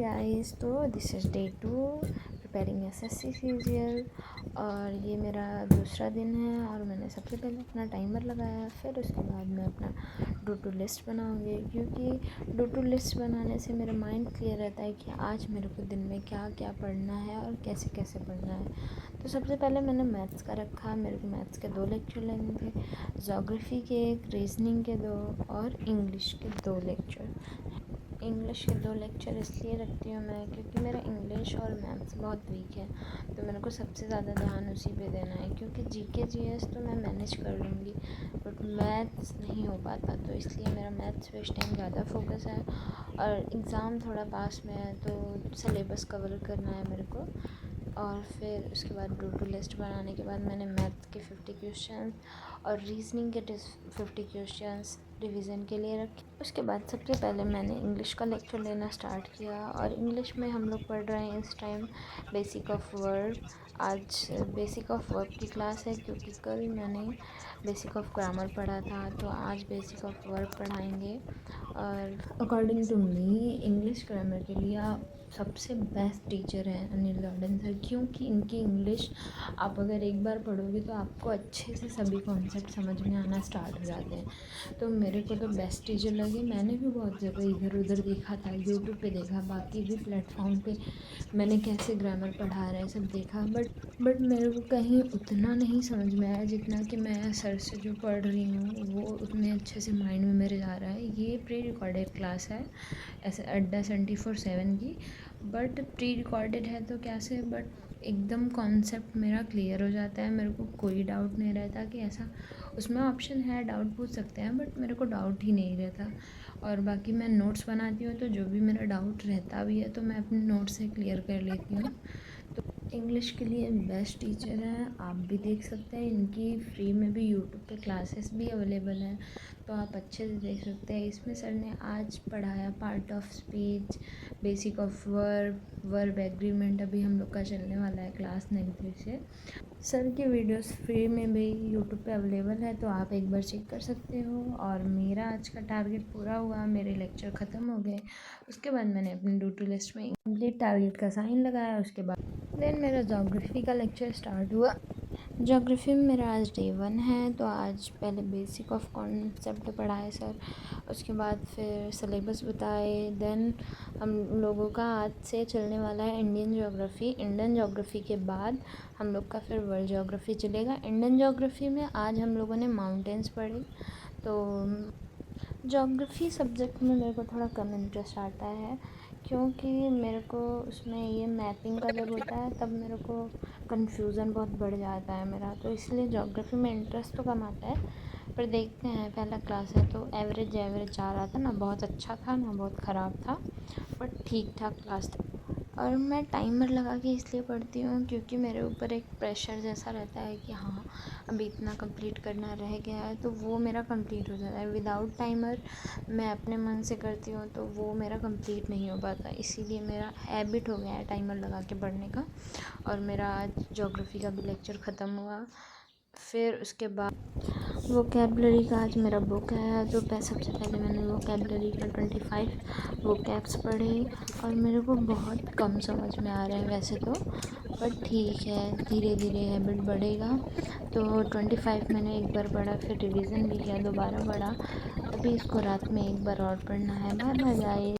Guys, तो this is day 2 preparing SSC CGL और ये मेरा दूसरा दिन है। और मैंने सबसे पहले अपना टाइमर लगाया, फिर उसके बाद मैं अपना डू टू लिस्ट बनाऊंगी, क्योंकि डू टू लिस्ट बनाने से मेरा माइंड क्लियर रहता है कि आज मेरे को दिन में क्या क्या पढ़ना है और कैसे कैसे पढ़ना है। तो सबसे पहले मैंने मैथ्स का रखा। मेरे को मैथ्स के 2 लेक्चर लेने थे, ज्योग्राफी के 1, रीजनिंग के 2 और इंग्लिश के 2 लेक्चर। इंग्लिश के 2 लेक्चर इसलिए रखती हूँ मैं क्योंकि मेरा इंग्लिश और मैथ्स बहुत वीक है, तो मेरे को सबसे ज़्यादा ध्यान उसी पे देना है। क्योंकि जीके जीएस तो मैं मैनेज कर लूँगी, बट मैथ्स नहीं हो पाता, तो इसलिए मेरा मैथ्स पे इस टाइम ज़्यादा फोकस है। और एग्ज़ाम थोड़ा पास में है, तो सिलेबस कवर करना है मेरे को। और फिर उसके बाद डू टू लिस्ट बनाने के बाद मैंने मैथ के 50 क्वेश्चन और रीजनिंग के 50 क्वेश्चंस रिवीजन के लिए रखे। उसके बाद सबसे पहले मैंने इंग्लिश का लेक्चर लेना स्टार्ट किया, और इंग्लिश में हम लोग पढ़ रहे हैं इस टाइम बेसिक ऑफ वर्ब। आज बेसिक ऑफ वर्ब की क्लास है, क्योंकि कल मैंने बेसिक ऑफ ग्रामर पढ़ा था, तो आज बेसिक ऑफ वर्ब पढ़ाएंगे। और according to me English grammar के लिए सबसे बेस्ट टीचर हैं अनिल गार्डन सर, क्योंकि इनकी इंग्लिश आप अगर एक बार पढ़ोगे तो आपको अच्छे से सभी कॉन्सेप्ट समझ में आना स्टार्ट हो जाते हैं। तो मेरे को तो बेस्ट टीचर लगे। मैंने भी बहुत जगह इधर उधर देखा था, यूट्यूब पे देखा, बाकी भी प्लेटफॉर्म पे मैंने कैसे ग्रामर पढ़ा रहे हैं सब देखा, बट मेरे को कहीं उतना नहीं समझ में आया जितना कि मैं सर से जो पढ़ रही हूँ वो उतने अच्छे से माइंड में मेरे जा रहा है। ये प्री रिकॉर्डेड क्लास है, ऐसे अड्डा 24/7 की, बट प्री रिकॉर्डेड है तो कैसे, बट एकदम कॉन्सेप्ट मेरा क्लियर हो जाता है। मेरे को कोई डाउट नहीं रहता कि ऐसा उसमें ऑप्शन है डाउट पूछ सकते हैं, बट मेरे को डाउट ही नहीं रहता। और बाकी मैं नोट्स बनाती हूँ, तो जो भी मेरा डाउट रहता भी है तो मैं अपने नोट्स से क्लियर कर लेती हूँ। तो इंग्लिश के लिए बेस्ट टीचर हैं, आप भी देख सकते हैं। इनकी फ्री में भी यूट्यूब पे क्लासेस भी अवेलेबल हैं, तो आप अच्छे से देख सकते हैं। इसमें सर ने आज पढ़ाया part of speech, basic of verb, verb agreement. अभी हम लोग का चलने वाला है क्लास नेक्स्ट वीक से। सर की वीडियोस फ्री में भी यूट्यूब पे अवेलेबल है, तो आप एक बार चेक कर सकते हो। और मेरा आज का टारगेट पूरा हुआ, मेरे लेक्चर ख़त्म हो गए। उसके बाद मैंने अपनी डू टू लिस्ट में कंप्लीट टारगेट का साइन लगाया। उसके बाद देन मेरा जोग्राफ़ी का लेक्चर स्टार्ट हुआ। जोग्राफ़ी में मेरा आज डे 1 है, तो आज पहले बेसिक ऑफ कॉन्सेप्ट पढ़ाए सर। उसके बाद फिर सिलेबस बताए। देन हम लोगों का आज से चलने वाला है इंडियन ज्योग्राफ़ी। इंडियन ज्योग्राफ़ी के बाद हम लोग का फिर वर्ल्ड ज्योग्राफ़ी चलेगा। इंडियन ज्योग्राफ़ी में आज हम लोगों ने माउंटेन्स पढ़ी। तो ज्योग्राफ़ी सब्जेक्ट में मेरे को थोड़ा कम इंटरेस्ट आता है, क्योंकि मेरे को उसमें ये मैपिंग का जब होता है तब मेरे को कन्फ्यूज़न बहुत बढ़ जाता है मेरा, तो इसलिए ज्योग्राफ़ी में इंटरेस्ट तो कम आता है। पर देखते हैं, पहला क्लास है तो एवरेज आ रहा था, ना बहुत अच्छा था ना बहुत ख़राब था, बट ठीक ठाक क्लास था। और मैं टाइमर लगा के इसलिए पढ़ती हूँ क्योंकि मेरे ऊपर एक प्रेशर जैसा रहता है कि हाँ अभी इतना कंप्लीट करना रह गया है, तो वो मेरा कंप्लीट हो जाता है। विदाउट टाइमर मैं अपने मन से करती हूँ तो वो मेरा कंप्लीट नहीं हो पाता, इसीलिए मेरा हैबिट हो गया है टाइमर लगा के पढ़ने का। और मेरा आज ज्योग्राफ़ी का भी लेक्चर ख़त्म हुआ। फिर उसके बाद वोकैबलरी का आज मेरा बुक है, तो सबसे पहले मैंने वोकैबलरी का 25 वोकैब्स पढ़े, और मेरे को बहुत कम समझ में आ रहे हैं वैसे तो, बट ठीक है, धीरे धीरे हैबिट बढ़ेगा। तो 25 मैंने एक बार पढ़ा, फिर रिवीजन भी किया, दोबारा पढ़ा। अभी इसको रात में एक बार और पढ़ना है। Bye bye guys.